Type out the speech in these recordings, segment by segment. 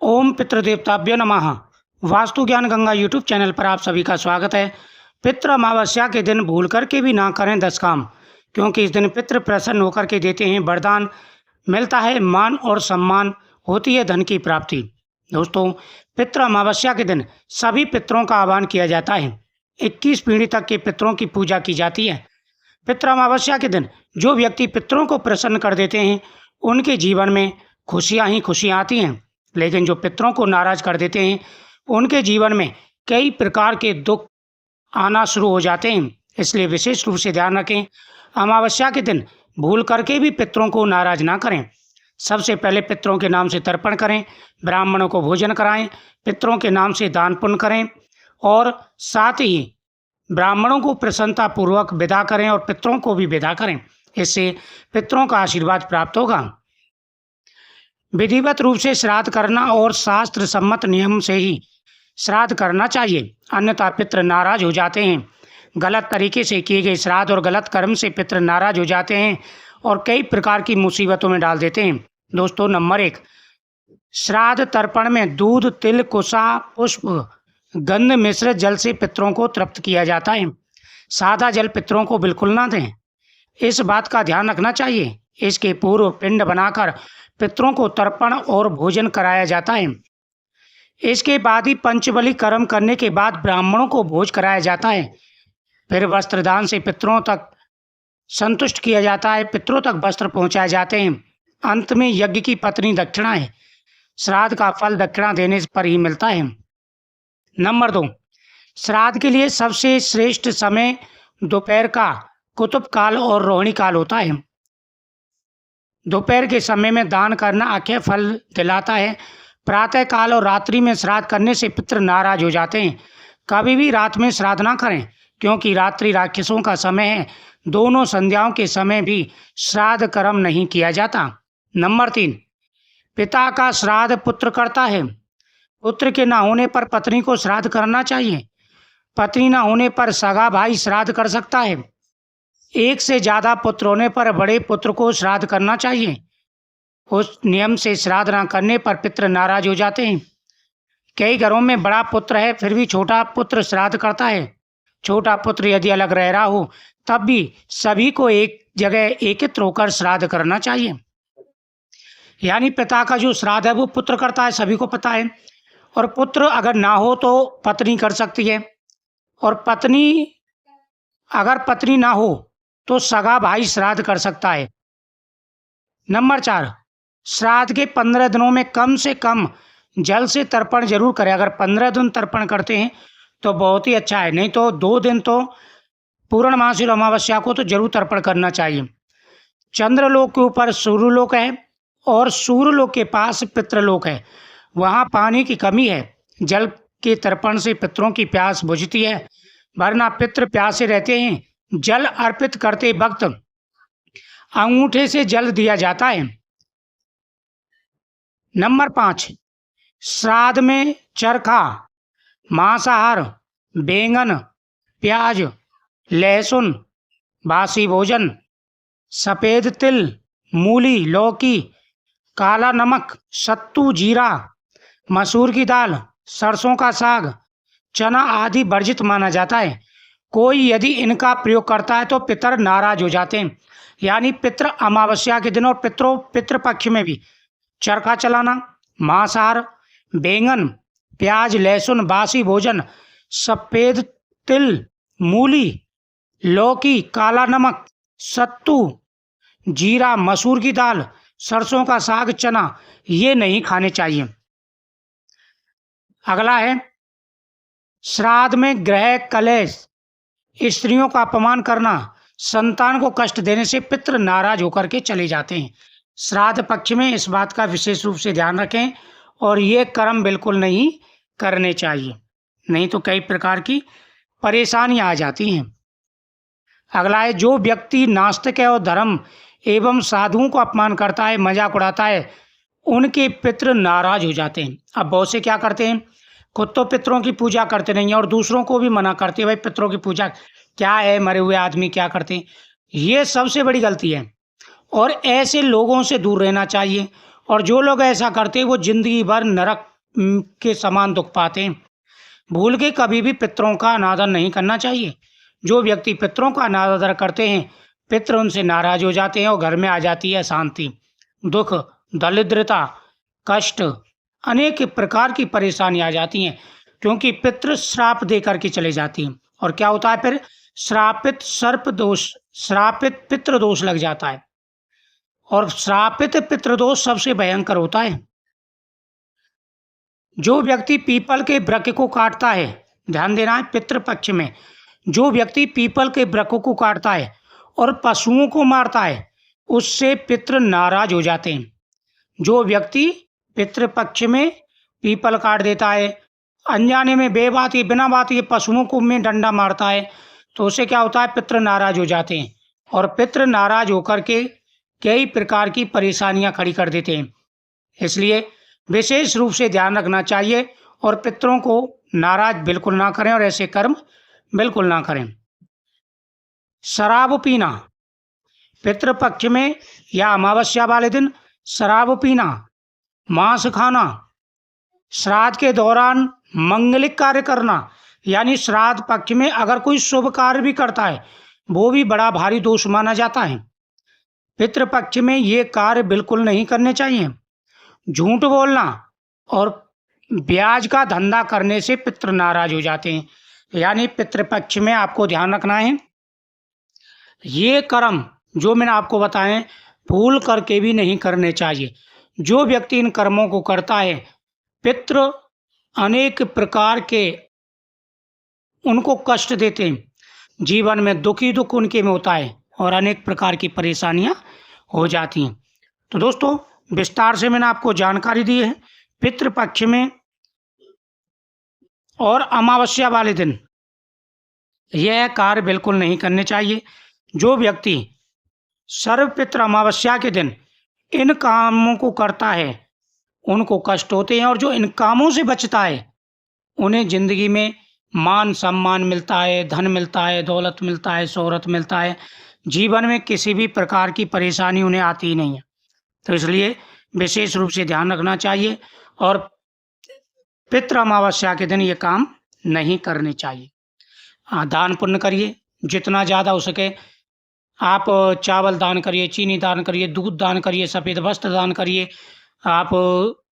ओम पितृदेवताभ्यो नमः। वास्तु ज्ञान Ganga YouTube channel पर आप सभी का स्वागत है। पितृ अमावस्या के दिन भूल करके भी ना करें 10 काम, क्योंकि इस दिन पितृ प्रसन्न होकर के देते हैं वरदान, मिलता है मान और सम्मान, होती है धन की प्राप्ति। दोस्तों, पितृ अमावस्या के दिन सभी पितरों का आह्वान किया जाता है। 21 पीढ़ी तक के पितरों की पूजा की जाती है। पितृ अमावस्या के दिन जो व्यक्ति पितरों को प्रसन्न कर देते हैं उनके जीवन में खुशियाँ ही खुशियाँ आती हैं, लेकिन जो पितरों को नाराज कर देते हैं उनके जीवन में कई प्रकार के दुख आना शुरू हो जाते हैं। इसलिए विशेष रूप से ध्यान रखें, अमावस्या के दिन भूल करके भी पितरों को नाराज ना करें। सबसे पहले पितरों के नाम से तर्पण करें, ब्राह्मणों को भोजन कराएं, पितरों के नाम से दान पुण्य करें और साथ ही ब्राह्मणों को प्रसन्नतापूर्वक विदा करें और पितरों को भी विदा करें। इससे पितरों का आशीर्वाद प्राप्त होगा। विधिवत रूप से श्राद्ध करना और शास्त्र सम्मत नियम से ही श्राद्ध करना चाहिए, अन्यथा पितृ नाराज हो जाते हैं। गलत तरीके से किए गए श्राद्ध और गलत कर्म से पितृ नाराज हो जाते हैं और कई प्रकार की मुसीबतों में डाल देते हैं। दोस्तों, नंबर 1, श्राद्ध तर्पण में दूध, तिल, कुसा, पुष्प, गंध मिश्रित जल से पितरों को तृप्त किया जाता है। सादा जल पितरों को बिल्कुल ना दें, इस बात का ध्यान रखना चाहिए। इसके पूर्व पिंड बनाकर पितरों को तर्पण और भोजन कराया जाता है। इसके बाद ही पंचबली कर्म करने के बाद ब्राह्मणों को भोज कराया जाता है। फिर वस्त्रदान से पितरों तक संतुष्ट किया जाता है, पितरों तक वस्त्र पहुंचाए जाते हैं। अंत में यज्ञ की पत्नी दक्षिणा है। श्राद्ध का फल दक्षिणा देने पर ही मिलता है। नंबर 2, श्राद्ध के लिए सबसे श्रेष्ठ समय दोपहर का कुतुब काल और रोहिणी काल होता है। दोपहर के समय में दान करना अक्षय फल दिलाता है। प्रातः काल और रात्रि में श्राद्ध करने से पितृ नाराज हो जाते हैं। कभी भी रात में श्राद्ध ना करें, क्योंकि रात्रि राक्षसों का समय है। दोनों संध्याओं के समय भी श्राद्ध कर्म नहीं किया जाता। नंबर 3, पिता का श्राद्ध पुत्र करता है। पुत्र के ना होने पर पत्नी को श्राद्ध करना चाहिए। पत्नी ना होने पर सगा भाई श्राद्ध कर सकता है। एक से ज़्यादा पुत्र होने पर बड़े पुत्र को श्राद्ध करना चाहिए। उस नियम से श्राद्ध न करने पर पितृ नाराज हो जाते हैं। कई घरों में बड़ा पुत्र है फिर भी छोटा पुत्र श्राद्ध करता है। छोटा पुत्र यदि अलग रह रहा हो तब भी सभी को एक जगह एकत्र होकर श्राद्ध करना चाहिए। यानी पिता का जो श्राद्ध है वो पुत्र करता है, सभी को पता है। और पुत्र अगर ना हो तो पत्नी कर सकती है, और अगर पत्नी ना हो तो सगा भाई श्राद्ध कर सकता है। नंबर 4, श्राद्ध के 15 दिनों में कम से कम जल से तर्पण जरूर करें। अगर 15 दिन तर्पण करते हैं तो बहुत ही अच्छा है, नहीं तो 2 दिन तो पूर्णमासी अमावस्या को तो जरूर तर्पण करना चाहिए। चंद्रलोक के ऊपर सूर्यलोक है और सूर्यलोक के पास पितृलोक है। वहाँ पानी की कमी है। जल के तर्पण से पितरों की प्यास बुझती है, वरना पितृ प्यासे रहते हैं। जल अर्पित करते वक्त अंगूठे से जल दिया जाता है। नंबर 5, श्राद्ध में चरखा, मांसाहार, बैंगन, प्याज, लहसुन, बासी भोजन, सफ़ेद तिल, मूली, लौकी, काला नमक, सत्तू, जीरा, मसूर की दाल, सरसों का साग, चना आदि वर्जित माना जाता है। कोई यदि इनका प्रयोग करता है तो पितर नाराज हो जाते हैं। यानी पितृ अमावस्या के दिन और पितृपक्ष में भी चरखा चलाना, मांसाहार, बैंगन, प्याज, लहसुन, बासी भोजन, सफ़ेद तिल, मूली, लौकी, काला नमक, सत्तू, जीरा, मसूर की दाल, सरसों का साग, चना, ये नहीं खाने चाहिए। अगला है श्राद्ध में ग्रह कलेश, स्त्रियों का अपमान करना, संतान को कष्ट देने से पितृ नाराज होकर के चले जाते हैं। श्राद्ध पक्ष में इस बात का विशेष रूप से ध्यान रखें और ये कर्म बिल्कुल नहीं करने चाहिए, नहीं तो कई प्रकार की परेशानियां आ जाती हैं। अगला है जो व्यक्ति नास्तिक है और धर्म एवं साधुओं को अपमान करता है, मजाक उड़ाता है, उनके पितृ नाराज हो जाते हैं। अब बहुत से क्या करते हैं, खुद तो पितरों की पूजा करते नहीं हैं और दूसरों को भी मना करते हैं, भाई पितरों की पूजा क्या है, मरे हुए आदमी क्या करते हैं। ये सबसे बड़ी गलती है और ऐसे लोगों से दूर रहना चाहिए। और जो लोग ऐसा करते हैं वो जिंदगी भर नरक के समान दुख पाते हैं। भूल के कभी भी पितरों का अनादर नहीं करना चाहिए। जो व्यक्ति पितरों का अनादर करते हैं, पितर उनसे नाराज हो जाते हैं और घर में आ जाती है अशांति, दुख, दरिद्रता, कष्ट, अनेक प्रकार की परेशानी आ जाती हैं, क्योंकि पितृ श्राप दे करके चले जाती हैं। और क्या होता है फिर? श्रापित सर्प दोष, श्रापित पितृदोष लग जाता है। और श्रापित पितृदोष सबसे भयंकर होता है। जो व्यक्ति पीपल के वृक्ष को काटता है, ध्यान देना है, पितृपक्ष में जो व्यक्ति पीपल के वृक्ष को काटता है और पशुओं को मारता है, उससे पितृ नाराज हो जाते हैं। जो व्यक्ति पितृपक्ष में पीपल काट देता है, अनजाने में बेबात ये बिना बात ये पशुओं को में डंडा मारता है, तो उससे क्या होता है? पितृ नाराज हो जाते हैं। और पितृ नाराज होकर के कई प्रकार की परेशानियां खड़ी कर देते हैं। इसलिए विशेष रूप से ध्यान रखना चाहिए और पितरों को नाराज बिल्कुल ना करें और ऐसे कर्म बिल्कुल ना करें। शराब पीना, पितृपक्ष में या अमावस्या वाले दिन शराब पीना, मांस खाना, श्राद्ध के दौरान मंगलिक कार्य करना, यानी श्राद्ध पक्ष में अगर कोई शुभ कार्य भी करता है, वो भी बड़ा भारी दोष माना जाता है। पितृपक्ष में ये कार्य बिल्कुल नहीं करने चाहिए। झूठ बोलना और ब्याज का धंधा करने से पितृ नाराज हो जाते हैं। यानी पितृपक्ष में आपको ध्यान रखना है, ये कर्म जो मैंने आपको बताए भूल करके भी नहीं करने चाहिए। जो व्यक्ति इन कर्मों को करता है, पितृ अनेक प्रकार के उनको कष्ट देते हैं, जीवन में दुखी दुख उनके में होता है और अनेक प्रकार की परेशानियां हो जाती हैं। तो दोस्तों, विस्तार से मैंने आपको जानकारी दी है। पितृपक्ष में और अमावस्या वाले दिन यह कार्य बिल्कुल नहीं करने चाहिए। जो व्यक्ति सर्वपितृ अमावस्या के दिन इन कामों को करता है, उनको कष्ट होते हैं, और जो इन कामों से बचता है, उन्हें जिंदगी में मान सम्मान मिलता है, धन मिलता है, दौलत मिलता है, शोहरत मिलता है। जीवन में किसी भी प्रकार की परेशानी उन्हें आती ही नहीं है। तो इसलिए विशेष रूप से ध्यान रखना चाहिए और पितृ अमावस्या के दिन ये काम नहीं करने चाहिए। दान पुण्य करिए, जितना ज़्यादा हो सके आप चावल दान करिए, चीनी दान करिए, दूध दान करिए, सफ़ेद वस्त्र दान करिए, आप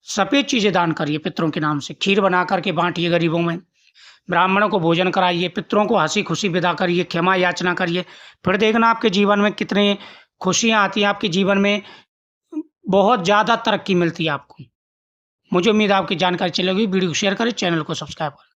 सफ़ेद चीज़ें दान करिए पितरों के नाम से। खीर बना करके बांटिए गरीबों में, ब्राह्मणों को भोजन कराइए, पितरों को हंसी खुशी विदा करिए, क्षमा याचना करिए। फिर देखना आपके जीवन में कितनी खुशियाँ आती हैं, आपके जीवन में बहुत ज़्यादा तरक्की मिलती है आपको। मुझे उम्मीद है आपकी जानकारी चलेगी। वीडियो को शेयर करें, चैनल को सब्सक्राइब करें।